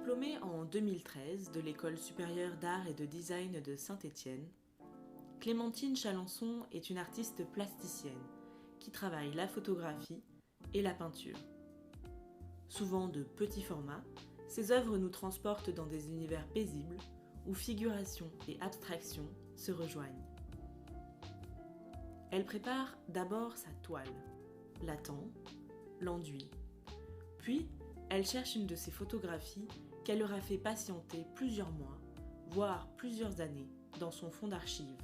Diplômée en 2013 de l'École supérieure d'art et de design de Saint-Étienne, Clémentine Chalençon est une artiste plasticienne qui travaille la photographie et la peinture. Souvent de petits formats, ses œuvres nous transportent dans des univers paisibles où figuration et abstraction se rejoignent. Elle prépare d'abord sa toile, l'attend, l'enduit. Puis, elle cherche une de ses photographies qu'elle aura fait patienter plusieurs mois, voire plusieurs années, dans son fond d'archives.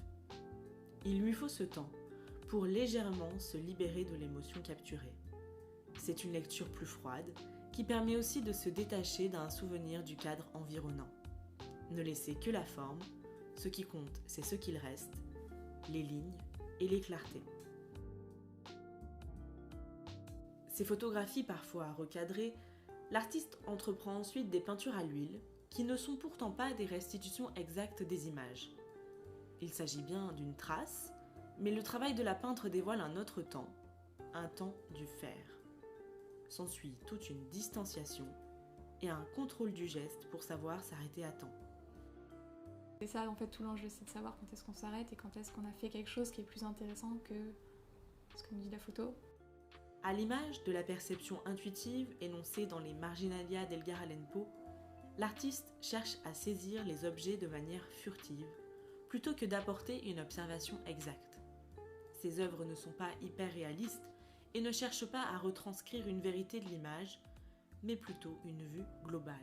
Il lui faut ce temps pour légèrement se libérer de l'émotion capturée. C'est une lecture plus froide qui permet aussi de se détacher d'un souvenir du cadre environnant. Ne laissez que la forme, ce qui compte c'est ce qu'il reste, les lignes et les clartés. Ces photographies parfois recadrées, l'artiste entreprend ensuite des peintures à l'huile qui ne sont pourtant pas des restitutions exactes des images. Il s'agit bien d'une trace, mais le travail de la peintre dévoile un autre temps, un temps du faire. S'ensuit toute une distanciation et un contrôle du geste pour savoir s'arrêter à temps. C'est ça en fait tout l'enjeu, c'est de savoir quand est-ce qu'on s'arrête et quand est-ce qu'on a fait quelque chose qui est plus intéressant que ce que nous dit la photo. À l'image de la perception intuitive énoncée dans les Marginalia d'Edgar Allan Poe, l'artiste cherche à saisir les objets de manière furtive, plutôt que d'apporter une observation exacte. Ses œuvres ne sont pas hyper réalistes et ne cherchent pas à retranscrire une vérité de l'image, mais plutôt une vue globale.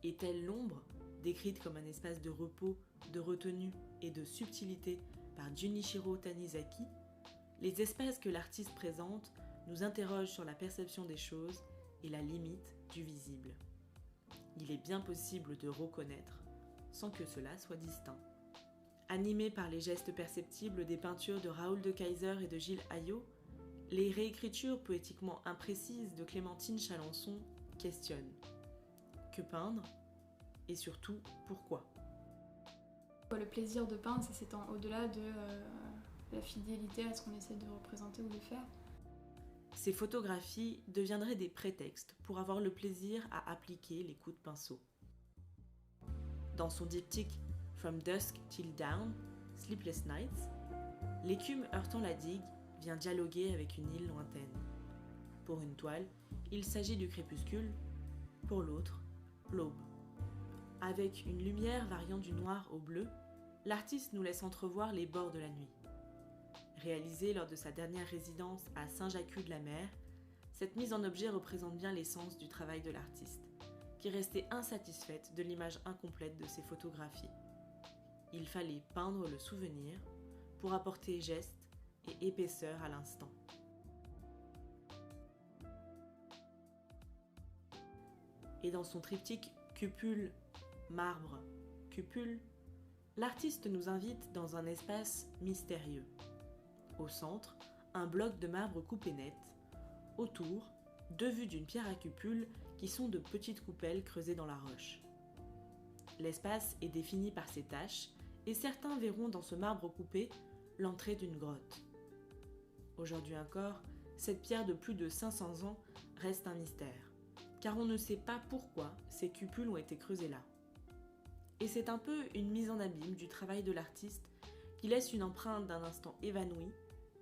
Et telle l'ombre, décrite comme un espace de repos, de retenue et de subtilité par Junichiro Tanizaki, les espaces que l'artiste présente nous interrogent sur la perception des choses et la limite du visible. Il est bien possible de reconnaître sans que cela soit distinct. Animés par les gestes perceptibles des peintures de Raoul de Keyser et de Gilles Ayot, les réécritures poétiquement imprécises de Clémentine Chalençon questionnent. Que peindre ? Et surtout, pourquoi ? Le plaisir de peindre, ça s'étend au-delà de la fidélité à ce qu'on essaie de représenter ou de faire. Ces photographies deviendraient des prétextes pour avoir le plaisir à appliquer les coups de pinceau. Dans son diptyque From Dusk Till Dawn, Sleepless Nights, l'écume heurtant la digue vient dialoguer avec une île lointaine. Pour une toile, il s'agit du crépuscule, pour l'autre, l'aube. Avec une lumière variant du noir au bleu, l'artiste nous laisse entrevoir les bords de la nuit. Réalisée lors de sa dernière résidence à Saint-Jacques-de-la-Mer, cette mise en objet représente bien l'essence du travail de l'artiste, qui restait insatisfaite de l'image incomplète de ses photographies. Il fallait peindre le souvenir pour apporter geste et épaisseur à l'instant. Et dans son triptyque cupule, marbre, cupule, l'artiste nous invite dans un espace mystérieux. Au centre, un bloc de marbre coupé net. Autour, deux vues d'une pierre à cupule qui sont de petites coupelles creusées dans la roche. L'espace est défini par ces taches et certains verront dans ce marbre coupé l'entrée d'une grotte. Aujourd'hui encore, cette pierre de plus de 500 ans reste un mystère, car on ne sait pas pourquoi ces cupules ont été creusées là. Et c'est un peu une mise en abîme du travail de l'artiste qui laisse une empreinte d'un instant évanoui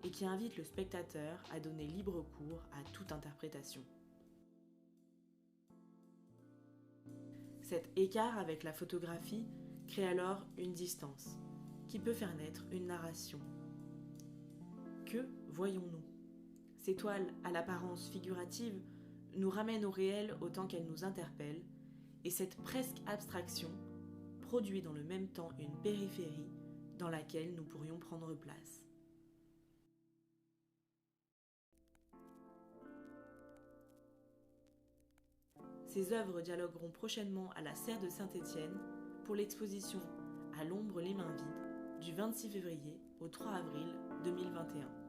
et qui invite le spectateur à donner libre cours à toute interprétation. Cet écart avec la photographie crée alors une distance qui peut faire naître une narration. Que voyons-nous ? Ces toiles à l'apparence figurative nous ramènent au réel autant qu'elles nous interpellent, et cette presque abstraction produit dans le même temps une périphérie dans laquelle nous pourrions prendre place. Ces œuvres dialogueront prochainement à la Serre de Saint-Étienne pour l'exposition À l'ombre les mains vides du 26 février au 3 avril 2021.